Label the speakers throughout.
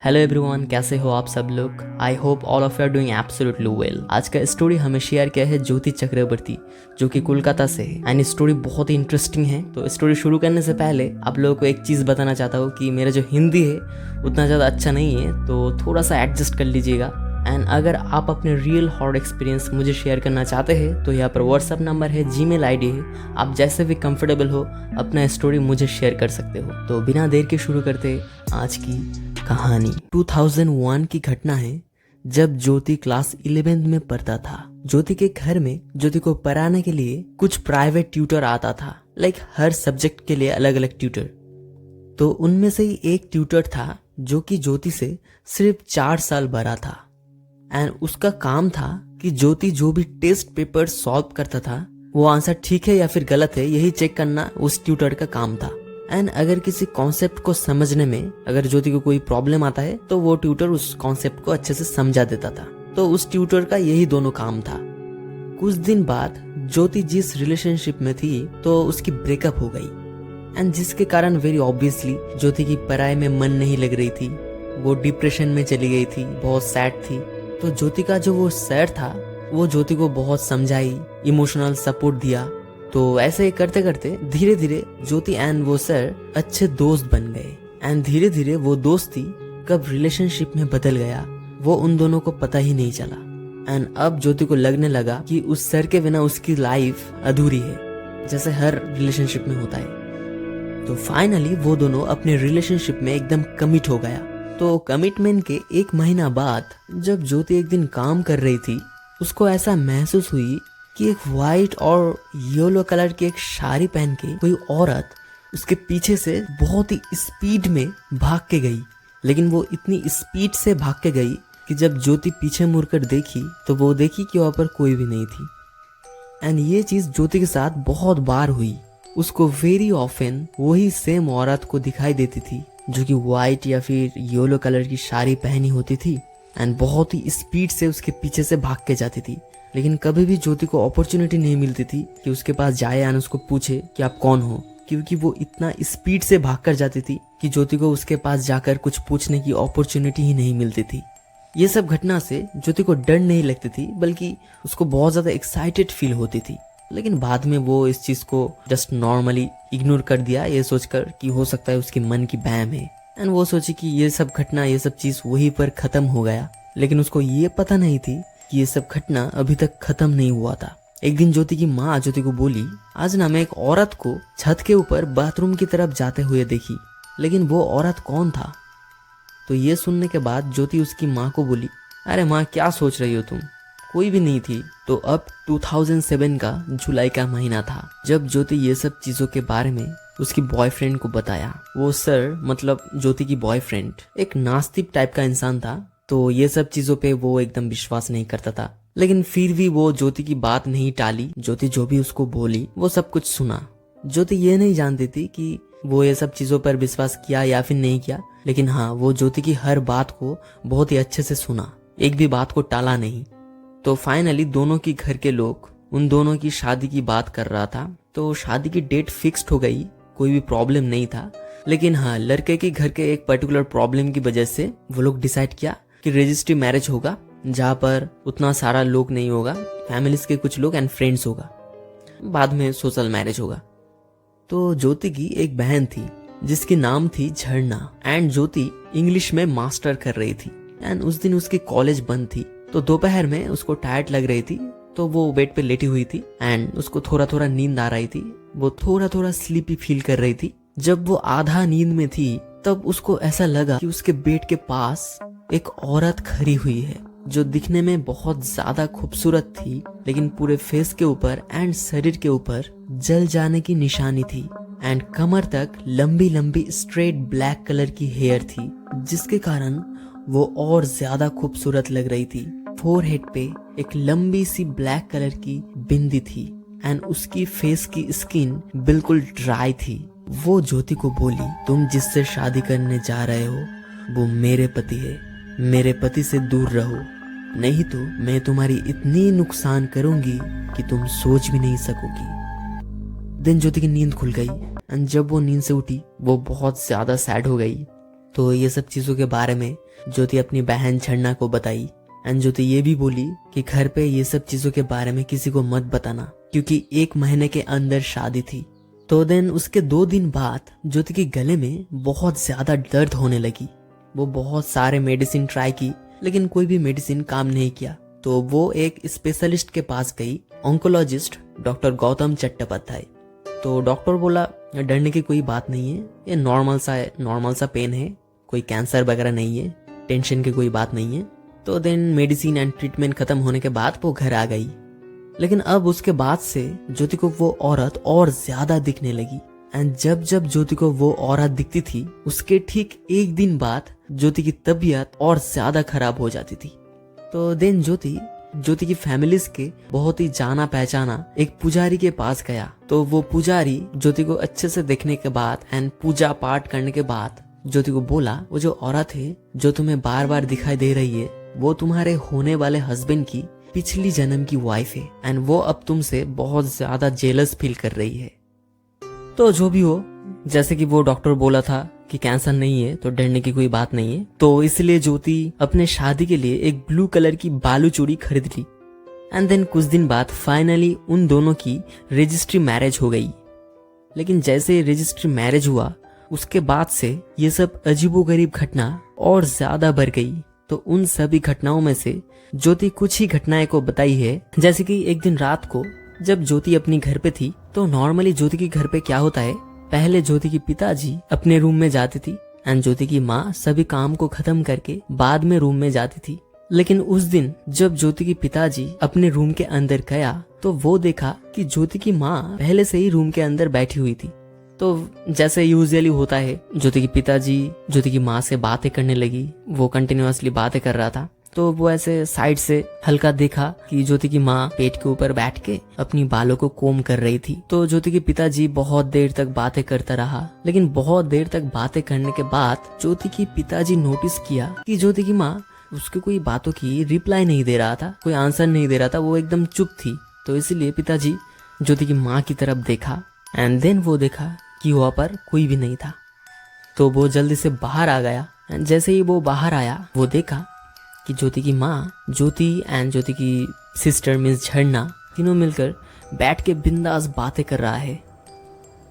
Speaker 1: Hello everyone, कैसे हो आप सब लोग। I hope all of you are doing absolutely well. आज का स्टोरी हमें शेयर किया है ज्योति चक्रवर्ती, जो कि कोलकाता से है। एंड स्टोरी बहुत ही इंटरेस्टिंग है। तो स्टोरी शुरू करने से पहले आप लोगों को एक चीज़ बताना चाहता हूँ कि मेरा जो हिंदी है उतना ज़्यादा अच्छा नहीं है, तो थोड़ा सा एडजस्ट कर लीजिएगा। एंड अगर आप अपने रियल हॉरर एक्सपीरियंस मुझे शेयर करना चाहते हैं तो यहाँ पर व्हाट्सअप नंबर है, जीमेल आईडी है, आप जैसे भी कंफर्टेबल हो अपना स्टोरी मुझे शेयर कर सकते हो। तो बिना देर के शुरू करते आज की कहानी। 2001 की घटना है, जब ज्योति क्लास 11 में पढ़ता था। ज्योति के घर में ज्योति को पढ़ाने के लिए कुछ प्राइवेट ट्यूटर आता था, लाइक हर सब्जेक्ट के लिए अलग अलग ट्यूटर। तो उनमें से ही एक ट्यूटर था जो कि ज्योति से सिर्फ 4 साल बड़ा था। एंड उसका काम था कि ज्योति जो भी टेस्ट पेपर सॉल्व करता था वो आंसर ठीक है या फिर गलत है, यही चेक करना उस ट्यूटर का काम था। एंड अगर किसी कॉन्सेप्ट को समझने में अगर ज्योति को कोई प्रॉब्लम आता है तो वो ट्यूटर उस कॉन्सेप्ट को अच्छे से समझा देता था। तो उस ट्यूटर का यही दोनों काम था। कुछ दिन बाद ज्योति जिस रिलेशनशिप में थी तो उसकी ब्रेकअप हो गई। एंड जिसके कारण वेरी ऑब्वियसली ज्योति की पढ़ाई में मन नहीं लग रही थी, वो डिप्रेशन में चली गई थी, बहुत सैड थी। तो ज्योति का जो वो सर था वो ज्योति को बहुत समझाई, इमोशनल सपोर्ट दिया। तो ऐसे ही करते करते धीरे धीरे ज्योति एंड वो सर अच्छे दोस्त बन गए। एंड धीरे धीरे वो दोस्ती कब रिलेशनशिप में बदल गया वो उन दोनों को पता ही नहीं चला। एंड अब ज्योति को लगने लगा कि उस सर के बिना उसकी लाइफ अधूरी है, जैसे हर रिलेशनशिप में होता है। तो फाइनली वो दोनों अपने रिलेशनशिप में एकदम कमिट हो गया। तो कमिटमेंट के 1 महीना बाद जब ज्योति एक दिन काम कर रही थी, उसको ऐसा महसूस हुई कि एक वाइट और येलो कलर की एक साड़ी पहन के कोई औरत उसके पीछे से बहुत ही स्पीड में भाग के गई। लेकिन वो इतनी स्पीड से भाग के गई कि जब ज्योति पीछे मुड़कर देखी तो वो देखी कि वहाँ पर कोई भी नहीं थी। एंड ये चीज ज्योति के साथ बहुत बार हुई। उसको वेरी ऑफन वही सेम औरत को दिखाई देती थी जो कि व्हाइट या फिर येलो कलर की साड़ी पहनी होती थी एंड बहुत ही स्पीड से उसके पीछे से भाग के जाती थी। लेकिन कभी भी ज्योति को अपॉर्चुनिटी नहीं मिलती थी कि उसके पास जाए और उसको पूछे कि आप कौन हो, क्योंकि वो इतना स्पीड से भाग कर जाती थी कि ज्योति को उसके पास जाकर कुछ पूछने की अपॉर्चुनिटी ही नहीं मिलती थी। ये सब घटना से ज्योति को डर नहीं लगती थी, बल्कि उसको बहुत ज्यादा एक्साइटेड फील होती थी। लेकिन बाद में वो इस चीज को जस्ट नॉर्मली इग्नोर कर दिया, ये सोचकर कि हो सकता है उसकी मन की बहम है। एंड वो सोची कि ये सब घटना, ये सब चीज वहीं पर खत्म हो गया। लेकिन उसको ये पता नहीं थी कि ये सब घटना अभी तक खत्म नहीं हुआ था। एक दिन ज्योति की माँ ज्योति को बोली, आज ना मैं एक औरत को छत के ऊपर बाथरूम की तरफ जाते हुए देखी, लेकिन वो औरत कौन था। तो ये सुनने के बाद ज्योति उसकी माँ को बोली, अरे माँ क्या सोच रही हो तुम, कोई भी नहीं थी। तो अब 2007 का जुलाई का महीना था जब ज्योति ये सब चीजों के बारे में उसकी बॉयफ्रेंड को बताया। वो सर मतलब ज्योति की बॉयफ्रेंड एक नास्तिक टाइप का इंसान था, तो ये सब चीजों पे वो एकदम विश्वास नहीं करता था। लेकिन फिर भी वो ज्योति की बात नहीं टाली। ज्योति जो भी उसको बोली वो सब कुछ सुना। ज्योति ये नहीं जानती थी कि वो ये सब चीजों पर विश्वास किया या फिर नहीं किया, लेकिन हाँ, वो ज्योति की हर बात को बहुत ही अच्छे से सुना, एक भी बात को टाला नहीं। तो फाइनली दोनों की घर के लोग उन दोनों की शादी की बात कर रहा था। तो शादी की डेट फिक्स्ड हो गई, कोई भी प्रॉब्लम नहीं था। लेकिन हाँ, लड़के के घर के एक पर्टिकुलर प्रॉब्लम की वजह से वो लोग डिसाइड किया कि रजिस्ट्री मैरिज होगा, जहाँ पर उतना सारा लोग नहीं होगा, फैमिलीज के कुछ लोग एंड फ्रेंड्स होगा, बाद में सोशल मैरिज होगा। तो ज्योति की एक बहन थी जिसकी नाम थी झरना। एंड ज्योति इंग्लिश में मास्टर कर रही थी। एंड उस दिन उसकी कॉलेज बंद थी। तो दोपहर में उसको टायर्ड लग रही थी, तो वो बेड पे लेटी हुई थी एंड उसको थोड़ा थोड़ा नींद आ रही थी। वो थोड़ा थोड़ा स्लीपी फील कर रही थी। जब वो आधा नींद में थी तब उसको ऐसा लगा कि उसके बेड के पास एक औरत खड़ी हुई है जो दिखने में बहुत ज्यादा खूबसूरत थी, लेकिन पूरे फेस के ऊपर एंड शरीर के ऊपर जल जाने की निशानी थी। एंड कमर तक लंबी लंबी स्ट्रेट ब्लैक कलर की हेयर थी, जिसके कारण वो और ज्यादा खूबसूरत लग रही थी। फोरहेड पे एक लंबी सी ब्लैक कलर की बिंदी थी एंड उसकी फेस की स्किन बिल्कुल ड्राई थी। वो ज्योति को बोली, तुम जिससे शादी करने जा रहे हो वो मेरे पति है, मेरे पति से दूर रहो, नहीं तो मैं तुम्हारी इतनी नुकसान करूंगी कि तुम सोच भी नहीं सकोगी। दिन ज्योति की नींद खुल गई एंड जब वो नींद से उठी वो बहुत ज्यादा सैड हो गई। तो ये सब चीजों के बारे में ज्योति अपनी बहन झरना को बताई एंड ज्योति ये भी बोली कि घर पे ये सब चीजों के बारे में किसी को मत बताना, क्योंकि 1 महीने के अंदर शादी थी। तो देन उसके 2 दिन बाद ज्योति के गले में बहुत ज्यादा दर्द होने लगी। वो बहुत सारे मेडिसिन ट्राई की, लेकिन कोई भी मेडिसिन काम नहीं किया। तो वो एक स्पेशलिस्ट के पास गई, ऑन्कोलॉजिस्ट डॉक्टर गौतम चट्टोपाध्याय। तो डॉक्टर बोला डरने की कोई बात नहीं है, ये नॉर्मल सा पेन है, कोई कैंसर वगैरह नहीं है, टेंशन की कोई बात नहीं है। तो देन मेडिसिन एंड ट्रीटमेंट खत्म होने के बाद वो घर आ गई। लेकिन अब उसके बाद से ज्योति को वो औरत और ज्यादा दिखने लगी एंड जब जब ज्योति को वो औरत दिखती थी, उसके ठीक 1 दिन बाद ज्योति की तबीयत और ज्यादा खराब हो जाती थी। तो देन ज्योति की फैमिलीज के बहुत ही जाना पहचाना एक पुजारी के पास गया। तो वो पुजारी ज्योति को अच्छे से देखने के बाद एंड पूजा पाठ करने के बाद ज्योति को बोला, वो जो औरत है जो तुम्हें बार बार दिखाई दे रही है, वो तुम्हारे होने वाले हस्बैंड की पिछली जन्म की वाइफ है एंड वो अब तुमसे बहुत ज्यादा जेलस फील कर रही है। तो जो भी हो, जैसे कि वो डॉक्टर बोला था कि कैंसर नहीं है तो डरने की कोई बात नहीं है, तो इसलिए ज्योति अपने शादी के लिए एक ब्लू कलर की बालू चूड़ी खरीद ली एंड देन कुछ दिन बाद फाइनली उन दोनों की रजिस्ट्री मैरिज हो गई। लेकिन जैसे रजिस्ट्री मैरिज हुआ, उसके बाद से ये सब अजीबोगरीब घटना और ज्यादा बढ़ गई। तो उन सभी घटनाओं में से ज्योति कुछ ही घटनाएं को बताई है। जैसे कि एक दिन रात को जब ज्योति अपनी घर पे थी, तो नॉर्मली ज्योति के घर पे क्या होता है, पहले ज्योति के पिताजी अपने रूम में जाती थी एंड ज्योति की माँ सभी काम को खत्म करके बाद में रूम में जाती थी। लेकिन उस दिन जब ज्योति के पिताजी अपने रूम के अंदर गया, तो वो देखा कि ज्योति की माँ पहले से ही रूम के अंदर बैठी हुई थी। तो जैसे यूजुअली होता है, ज्योति के पिताजी ज्योति की माँ से बातें करने लगी। वो कंटिन्यूअसली बातें कर रहा था, तो वो ऐसे साइड से हल्का देखा कि ज्योति की माँ पेट के ऊपर बैठ के अपनी बालों को कोम कर रही थी। तो ज्योति के पिताजी बहुत देर तक बातें करता रहा, लेकिन बहुत देर तक बातें करने के बाद ज्योति के पिताजी नोटिस किया कि ज्योति की माँ उसके कोई बातों की रिप्लाई नहीं दे रहा था, कोई आंसर नहीं दे रहा था, वो एकदम चुप थी। तो इसलिए पिताजी ज्योति की माँ की तरफ देखा एंड देन वो देखा कि वहाँ पर कोई भी नहीं था। तो वो जल्दी से बाहर आ गया एंड जैसे ही वो बाहर आया, वो देखा कि ज्योति की माँ, ज्योति एंड ज्योति की सिस्टर मीन्स झरना, तीनों मिलकर बैठ के बिंदास बातें कर रहा है।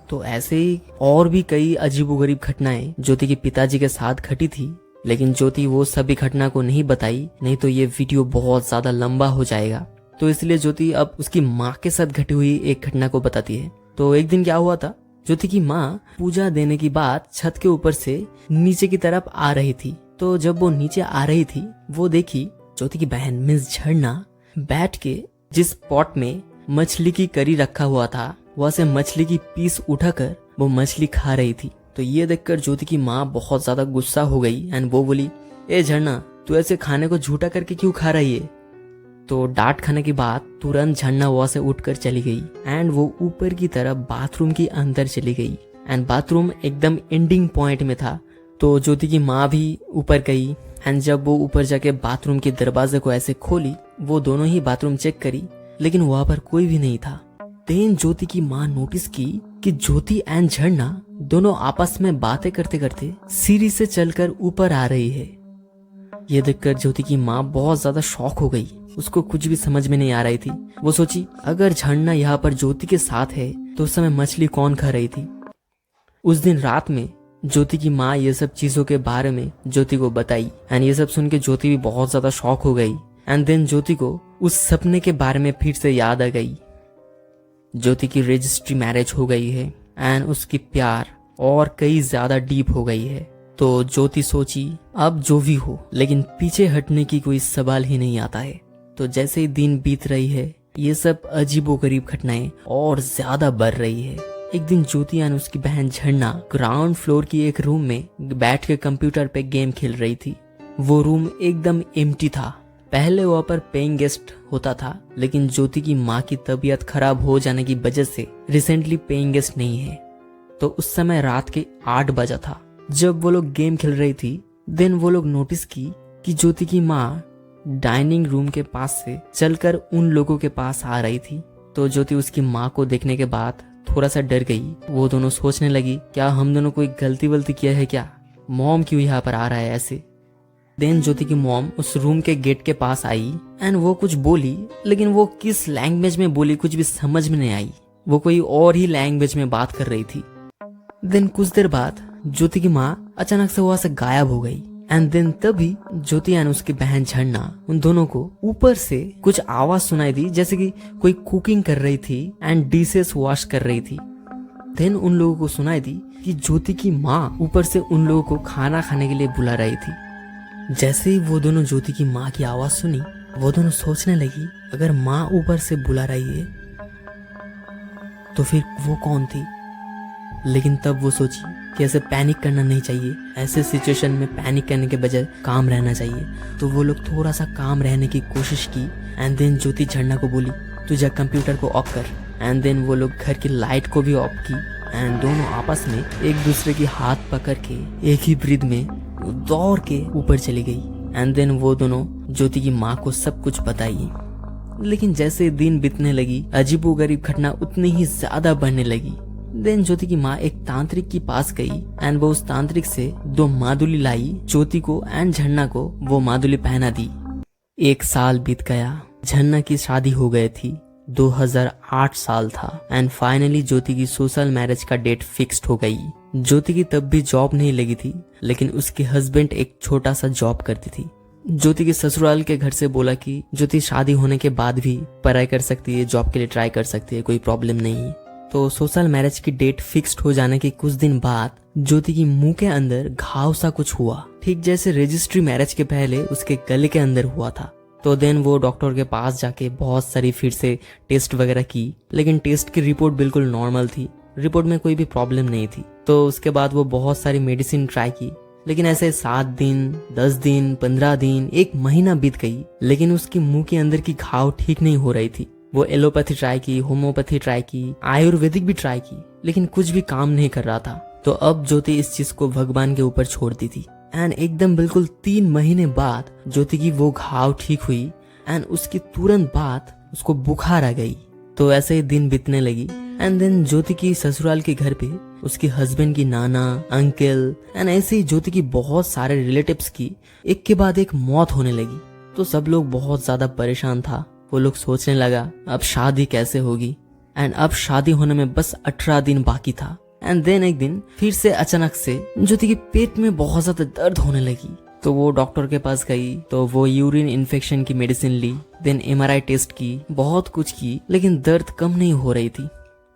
Speaker 1: तो ऐसे ही और भी कई अजीबोगरीब घटनाएं ज्योति के पिताजी के साथ घटी थी, लेकिन ज्योति वो सभी घटना को नहीं बताई, नहीं तो ये वीडियो बहुत ज्यादा लंबा हो जाएगा। तो इसलिए ज्योति अब उसकी माँ के साथ घटी हुई एक घटना को बताती है। तो एक दिन क्या हुआ था, ज्योति की माँ पूजा देने के बाद छत के ऊपर से नीचे की तरफ आ रही थी। तो जब वो नीचे आ रही थी, वो देखी ज्योति की बहन मिस झरना बैठ के जिस पॉट में मछली की करी रखा हुआ था, वहां से मछली की पीस उठाकर वो मछली खा रही थी। तो ये देखकर ज्योति की माँ बहुत ज्यादा गुस्सा हो गई एंड वो बोली, ए झरना, तू ऐसे खाने को झूठा करके क्यों खा रही है? तो डांट खाने के बाद तुरंत झरना वहां से उठकर चली गई एंड वो ऊपर की तरफ बाथरूम के अंदर चली गई एंड बाथरूम एकदम एंडिंग पॉइंट में था। तो ज्योति की माँ भी ऊपर गई एंड जब वो ऊपर जाके बाथरूम के दरवाजे को ऐसे खोली, वो दोनों ही बाथरूम चेक करी, लेकिन वहां पर कोई भी नहीं था। देन ज्योति की माँ नोटिस की कि ज्योति एंड झरना दोनों आपस में बातें करते करते सीढ़ी से चलकर ऊपर आ रही है। ये देखकर ज्योति की माँ बहुत ज्यादा शॉक हो गई, उसको कुछ भी समझ में नहीं आ रही थी। वो सोची, अगर झरना यहाँ पर ज्योति के साथ है तो उस समय मछली कौन खा रही थी? उस दिन रात में ज्योति की माँ ये सब चीजों के बारे में ज्योति को बताई एंड ये सब सुन के ज्योति भी बहुत ज्यादा शॉक हो गई एंड देन ज्योति को उस सपने के बारे में फिर से याद आ गई। ज्योति की रजिस्ट्री मैरिज हो गई है एंड उसकी प्यार और कई ज्यादा डीप हो गई है। तो ज्योति सोची, अब जो भी हो, लेकिन पीछे हटने की कोई सवाल ही नहीं आता है। तो जैसे ही दिन बीत रही है, ये सब अजीबोगरीब घटनाएं और ज्यादा बढ़ रही है। एक दिन ज्योति और उसकी बहन झरना ग्राउंड फ्लोर की एक रूम में बैठ के कंप्यूटर पे गेम खेल रही थी। वो रूम एकदम एम्प्टी था। पहले वहाँ पर पेइंग गेस्ट होता था, लेकिन ज्योति की माँ की तबीयत खराब हो जाने की वजह से रिसेंटली पेइंग गेस्ट नहीं है। तो उस समय रात के 8 बजा था जब वो लोग गेम खेल रही थी। देन वो लोग नोटिस की कि ज्योति की माँ डाइनिंग रूम के पास से चलकर उन लोगों के पास आ रही थी। तो ज्योति उसकी माँ को देखने के बाद थोड़ा सा डर गई। वो दोनों सोचने लगी, क्या हम दोनों कोई गलती वलती किया है क्या? मॉम क्यों यहाँ पर आ रहा है ऐसे? देन ज्योति की मॉम उस रूम के गेट के पास आई एंड वो कुछ बोली, लेकिन वो किस लैंग्वेज में बोली कुछ भी समझ में नहीं आई। वो कोई और ही लैंग्वेज में बात कर रही थी। देन कुछ देर बाद ज्योति की माँ अचानक से वहां से गायब हो गई एंड देन तभी ज्योति एंड उसकी बहन झरना उन दोनों को ऊपर से कुछ आवाज सुनाई दी, जैसे कि कोई कुकिंग कर रही थी एंड डिशेस वॉश कर रही थी। देन उन लोगों को सुनाई दी कि ज्योति की माँ ऊपर से उन लोगों को खाना खाने के लिए बुला रही थी। जैसे ही वो दोनों ज्योति की माँ की आवाज सुनी, वो दोनों सोचने लगी अगर माँ ऊपर से बुला रही है तो फिर वो कौन थी। लेकिन तब वो सोची कि ऐसे पैनिक करना नहीं चाहिए, ऐसे सिचुएशन में पैनिक करने के बजाय काम रहना चाहिए। तो वो लोग थोड़ा सा काम रहने की कोशिश की एंड देन ज्योति झरना को बोली तू जा कंप्यूटर को ऑफ कर। एंड देन वो लोग घर की लाइट को भी ऑफ की एंड दोनों आपस में एक दूसरे की हाथ पकड़ के एक ही ब्रीथ में दौड़ के ऊपर चली गई। एंड देन वो दोनों ज्योति की माँ को सब कुछ बताई। लेकिन जैसे दिन बीतने लगी, अजीबोगरीब घटना उतनी ही ज्यादा बढ़ने लगी। देन ज्योति की माँ एक तांत्रिक के पास गई एंड वो उस तांत्रिक से 2 मादुली लाई। ज्योति को एंड झरना को वो मादुली पहना दी। 1 साल बीत गया, झरना की शादी हो गई थी। 2008 साल था एंड फाइनली ज्योति की सोशल मैरिज का डेट फिक्स्ड हो गई। ज्योति की तब भी जॉब नहीं लगी थी, लेकिन उसके हस्बैंड एक छोटा सा जॉब करती थी। ज्योति के ससुराल के घर से बोला कि ज्योति शादी होने के बाद भी पढ़ाई कर सकती है, जॉब के लिए ट्राई कर सकती है, कोई प्रॉब्लम नहीं है। तो सोशल मैरिज की डेट फिक्स्ड हो जाने के कुछ दिन बाद ज्योति की मुंह के अंदर घाव सा कुछ हुआ, ठीक जैसे रजिस्ट्री मैरिज के पहले उसके गले के अंदर हुआ था। तो देन वो डॉक्टर के पास जाके बहुत सारी फिर से टेस्ट वगैरह की, लेकिन टेस्ट की रिपोर्ट बिल्कुल नॉर्मल थी, रिपोर्ट में कोई भी प्रॉब्लम नहीं थी। तो उसके बाद वो बहुत सारी मेडिसिन ट्राई की, लेकिन ऐसे 7 दिन, 10 दिन, 15 दिन, 1 महीना बीत गई, लेकिन उसकी मुंह के अंदर की घाव ठीक नहीं हो रही थी। वो एलोपैथी ट्राई की, होम्योपैथी ट्राई की, आयुर्वेदिक भी ट्राई की, लेकिन कुछ भी काम नहीं कर रहा था। तो अब ज्योति इस चीज को भगवान के ऊपर छोड़ दी थी एंड एकदम बिल्कुल 3 महीने बाद ज्योति की वो घाव ठीक हुई एंड उसकी तुरंत बाद उसको बुखार आ गई। तो ऐसे ही दिन बीतने लगी एंड देन ज्योति की ससुराल के घर पे उसके हस्बैंड की नाना, अंकल एंड ऐसे ही ज्योति की बहुत सारे रिलेटिव्स की एक के बाद एक मौत होने लगी। तो सब लोग बहुत ज्यादा परेशान था। वो लोग सोचने लगा अब शादी कैसे होगी एंड अब शादी होने में बस 18 दिन बाकी था। एंड देन एक दिन फिर से अचानक से ज्योति के पेट में बहुत ज्यादा दर्द होने लगी। तो वो डॉक्टर के पास गई, तो वो यूरिन इन्फेक्शन की मेडिसिन ली, देन MRI टेस्ट की, बहुत कुछ की, लेकिन दर्द कम नहीं हो रही थी।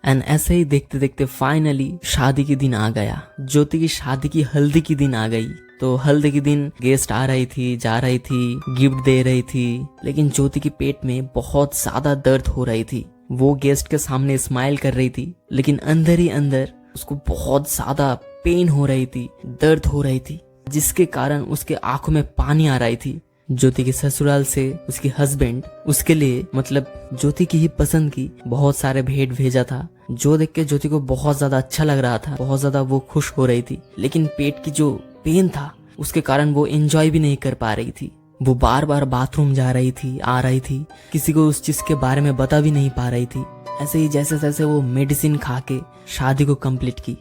Speaker 1: एंड ऐसे ही देखते देखते फाइनली शादी के दिन आ गया। ज्योति की शादी की हल्दी की दिन आ गई। तो हल्दी के दिन गेस्ट आ रही थी, जा रही थी, गिफ्ट दे रही थी, लेकिन ज्योति के पेट में बहुत ज्यादा दर्द हो रही थी। वो गेस्ट के सामने स्माइल कर रही थी, लेकिन अंदर ही अंदर उसको बहुत ज्यादा पेन हो रही थी, दर्द हो रही थी, जिसके कारण उसके आंखों में पानी आ रही थी। ज्योति के ससुराल से उसके हस्बैंड उसके लिए मतलब ज्योति की ही पसंद की बहुत सारे भेंट भेजा था, जो देख के ज्योति को बहुत ज्यादा अच्छा लग रहा था, बहुत ज्यादा वो खुश हो रही थी। लेकिन पेट की जो पेन था उसके कारण वो एंजॉय भी नहीं कर पा रही थी। वो बार बार बाथरूम जा रही थी, आ रही थी, किसी को उस चीज के बारे में बता भी नहीं पा रही थी। ऐसे ही जैसे तैसे वो मेडिसिन खा के शादी को कंप्लीट की।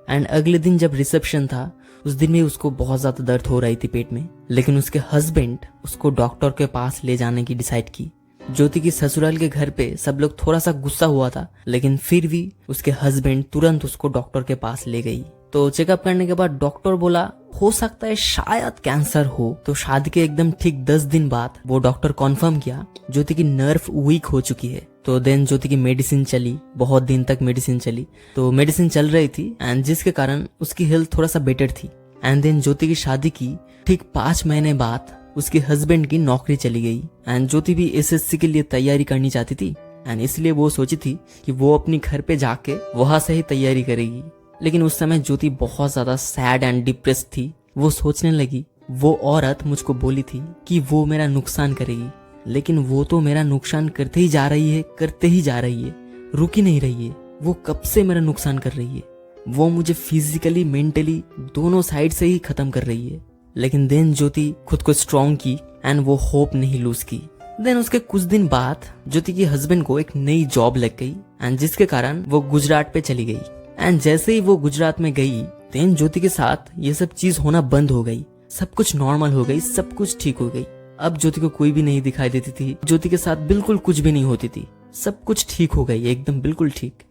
Speaker 1: एंड अगले दिन जब रिसेप्शन था, उस दिन भी उसको बहुत ज्यादा दर्द हो रही थी पेट में, लेकिन उसके हस्बैंड उसको डॉक्टर के पास ले जाने की डिसाइड की। ज्योति की ससुराल के घर पे सब लोग थोड़ा सा गुस्सा हुआ था, लेकिन फिर भी उसके हस्बैंड तुरंत उसको डॉक्टर के पास ले गई। तो चेकअप करने के बाद डॉक्टर बोला हो सकता है शायद कैंसर हो। तो शादी के एकदम ठीक 10 दिन बाद वो डॉक्टर कॉन्फर्म किया ज्योति की नर्व वीक हो चुकी है। तो देन ज्योति की मेडिसिन चली, बहुत दिन तक मेडिसिन चली। तो मेडिसिन चल रही थी एंड जिसके कारण उसकी हेल्थ थोड़ा सा बेटर थी। एंड देन ज्योति की शादी की ठीक 5 महीने बाद उसके हस्बैंड की नौकरी चली गई। एंड ज्योति भी SSC के लिए तैयारी करनी चाहती थी एंड इसलिए वो सोची थी कि वो अपनी घर पे जाके वहां से ही तैयारी करेगी। लेकिन उस समय ज्योति बहुत ज्यादा सैड एंड डिप्रेस थी। वो सोचने लगी वो औरत मुझको बोली थी कि वो मेरा नुकसान करेगी, लेकिन वो तो मेरा नुकसान करते ही जा रही है, करते ही जा रही है, रुक ही नहीं रही है। वो कब से मेरा नुकसान कर रही है, वो मुझे फिजिकली मेंटली दोनों साइड से ही खत्म कर रही है। लेकिन देन ज्योति खुद को स्ट्रॉन्ग की एंड वो होप नहीं लूज की। देन उसके कुछ दिन बाद ज्योति के हस्बैंड को एक नई जॉब लग गई एंड जिसके कारण वो गुजरात पे चली गई। एंड जैसे ही वो गुजरात में गई, देन ज्योति के साथ ये सब चीज होना बंद हो गई। सब कुछ नॉर्मल हो गई, सब कुछ ठीक हो गई। अब ज्योति को कोई भी नहीं दिखाई देती थी, ज्योति के साथ बिल्कुल कुछ भी नहीं होती थी, सब कुछ ठीक हो गई, एकदम बिल्कुल ठीक।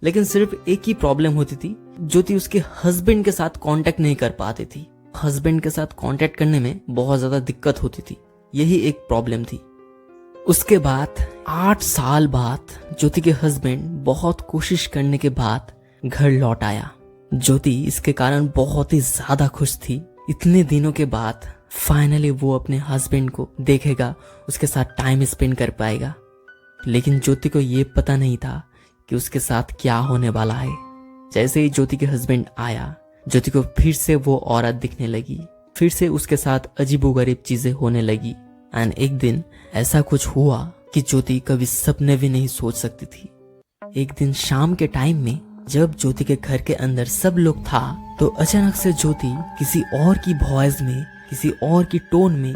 Speaker 1: लेकिन सिर्फ एक ही प्रॉब्लम होती थी, ज्योति उसके हस्बैंड के साथ कांटेक्ट नहीं कर पाती थी। हस्बैंड के साथ कांटेक्ट करने में बहुत ज्यादा दिक्कत होती थी, यही एक प्रॉब्लम थी। उसके बाद 8 साल बाद ज्योति के हस्बैंड बहुत कोशिश करने के बाद घर लौट आया। ज्योति इसके कारण बहुत ही ज्यादा खुश थी। इतने दिनों के बाद फाइनली वो अपने हस्बैंड को देखेगा, उसके साथ टाइम स्पेंड कर पाएगा। लेकिन ज्योति को ये पता नहीं था कि उसके साथ क्या होने वाला है। जैसे ही ज्योति के हस्बैंड आया, ज्योति को फिर से वो औरत दिखने लगी, फिर से उसके साथ अजीबोगरीब चीजें होने लगी। एंड एक दिन ऐसा कुछ हुआ कि ज्योति कभी सपने भी नहीं सोच सकती थी। एक दिन शाम के टाइम में जब ज्योति के घर के अंदर सब लोग था, तो अचानक से ज्योति किसी और की वॉइस में, किसी और की टोन में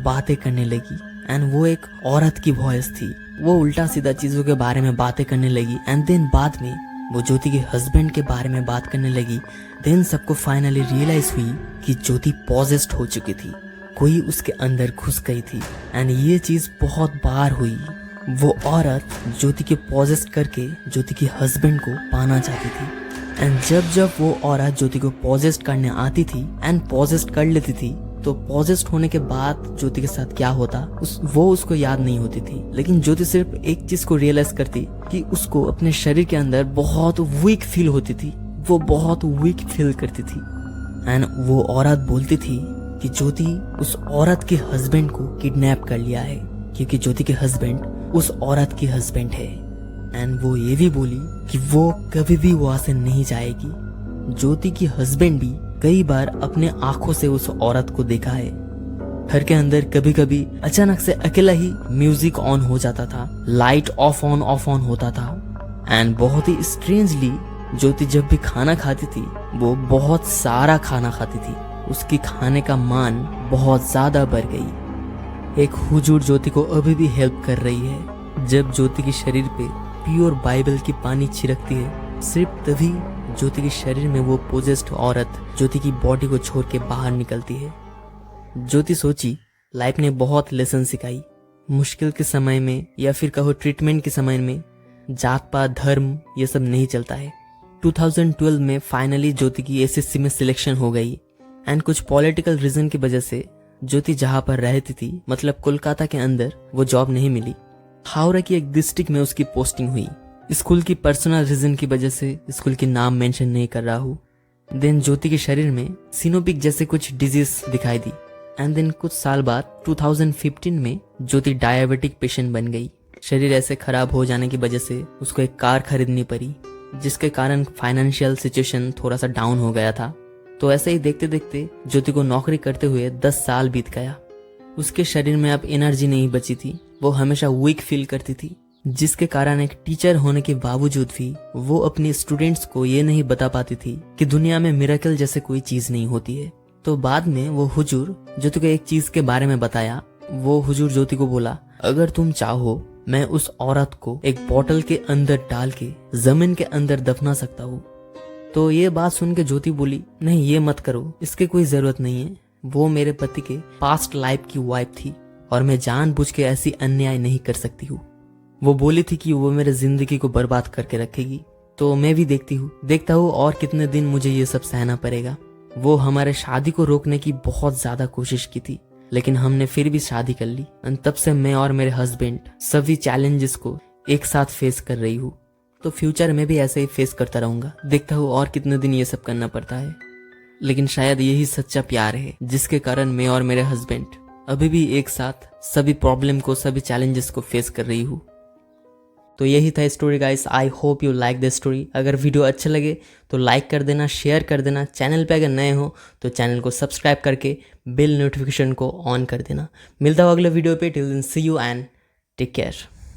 Speaker 1: बातें करने लगी। एंड वो एक औरत की वॉइस थी। वो उल्टा सीधा चीजों के बारे में बातें करने लगी। एंड देन बाद में वो ज्योति के हस्बैंड के बारे में बात करने लगी। देन सबको फाइनली रियलाइज हुई कि ज्योति पॉजेस्ड हो चुकी थी, कोई उसके अंदर घुस गई थी। एंड ये चीज बहुत बार हुई। वो औरत ज्योति के पॉजेस्ट करके ज्योति के हस्बैंड को पाना चाहती थी। एंड जब वो औरत ज्योति को पॉजेस्ट करने आती थी एंड पॉजेस्ट कर लेती थी, तो पॉजेस्ट होने के बाद ज्योति के साथ क्या होता वो उसको याद नहीं होती थी। लेकिन ज्योति सिर्फ एक चीज को रियलाइज करती कि उसको अपने शरीर के अंदर बहुत वीक फील होती थी, वो बहुत वीक फील करती थी। एंड वो औरत बोलती थी कि ज्योति उस औरत के हस्बैंड को किडनैप कर लिया है, क्योंकि ज्योति के हस्बैंड उस औरत के हस्बैंड है। एंड वो ये भी बोली कि वो कभी भी वहां से नहीं जाएगी। ज्योति की हस्बैंड भी कई बार अपने आंखों से उस औरत को देखा है। घर के अंदर कभी कभी अचानक से अकेला ही म्यूजिक ऑन हो जाता था, लाइट ऑफ ऑन होता था। एंड बहुत ही स्ट्रेंजली ज्योति जब भी खाना खाती थी, वो बहुत सारा खाना खाती थी। उसकी खाने का मान बहुत ज्यादा बढ़ गई। एक हुजूर ज्योति को अभी भी हेल्प कर रही है। जब ज्योति के शरीर पे प्योर बाइबल की पानी छिड़कती है, सिर्फ तभी ज्योति के शरीर में वो पोजेस्ड औरत ज्योति की बॉडी को छोड़ के बाहर निकलती है। ज्योति सोची लाइफ ने बहुत लेसन सिखाई। मुश्किल के समय में या फिर कहो ट्रीटमेंट के समय में जात पात धर्म ये सब नहीं चलता है। 2012 में फाइनली ज्योति की एसएससी में सिलेक्शन हो गई। एंड कुछ पॉलिटिकल रीजन की वजह से ज्योति जहां पर रहती थी, मतलब कोलकाता के अंदर, वो जॉब नहीं मिली। हावड़ा की एक डिस्ट्रिक्ट में उसकी पोस्टिंग हुई। स्कूल की पर्सनल रीजन की वजह से स्कूल की नाम मेंशन नहीं कर रहा हूँ। देन ज्योति के शरीर में सिनोपिक जैसे कुछ डिजीज दिखाई दी। एंड देन कुछ साल बाद 2015 में ज्योति डायबिटिक पेशेंट बन गई। शरीर ऐसे खराब हो जाने की वजह से उसको एक कार खरीदनी पड़ी, जिसके कारण फाइनेंशियल सिचुएशन थोड़ा सा डाउन हो गया था। तो ऐसे ही देखते देखते ज्योति को नौकरी करते हुए 10 साल बीत गया। उसके शरीर में अब एनर्जी नहीं बची थी, वो हमेशा वीक फील करती थी, जिसके कारण एक टीचर होने के बावजूद भी वो अपने स्टूडेंट्स को ये नहीं बता पाती थी कि दुनिया में मिरेकल जैसे कोई चीज नहीं होती है। तो बाद में वो हुजूर ज्योति को एक चीज के बारे में बताया। वो हुजूर ज्योति को बोला, अगर तुम चाहो मैं उस औरत को एक बोतल के अंदर डाल के जमीन के अंदर दफना सकता हूँ। तो ये बात सुन के ज्योति बोली, नहीं ये मत करो, इसकी कोई जरूरत नहीं है। वो मेरे पति के पास्ट लाइफ की वाइफ थी और मैं जानबूझ के ऐसी अन्याय नहीं कर सकती हूँ। वो बोली थी कि वो मेरे जिंदगी को बर्बाद करके रखेगी। तो मैं भी देखता हूँ और कितने दिन मुझे ये सब सहना पड़ेगा। वो हमारे शादी को रोकने की बहुत ज्यादा कोशिश की थी, लेकिन हमने फिर भी शादी कर ली। तब से मैं और मेरे हस्बैंड सभी चैलेंजेस को एक साथ फेस कर रही हूँ। तो फ्यूचर में भी ऐसे ही फेस करता रहूंगा। देखता हूँ और कितने दिन ये सब करना पड़ता है। लेकिन शायद यही सच्चा प्यार है, जिसके कारण मैं और मेरे हस्बैंड अभी भी एक साथ सभी प्रॉब्लम को, सभी चैलेंजेस को फेस कर रही हूँ। तो यही था story guys. I hope you like the story. अगर वीडियो अच्छे लगे तो लाइक कर देना, शेयर कर देना। चैनल पे अगर नए हो तो चैनल को सब्सक्राइब करके बेल नोटिफिकेशन को ऑन कर देना। मिलता हूँ अगले वीडियो पे। Till then see you and take care.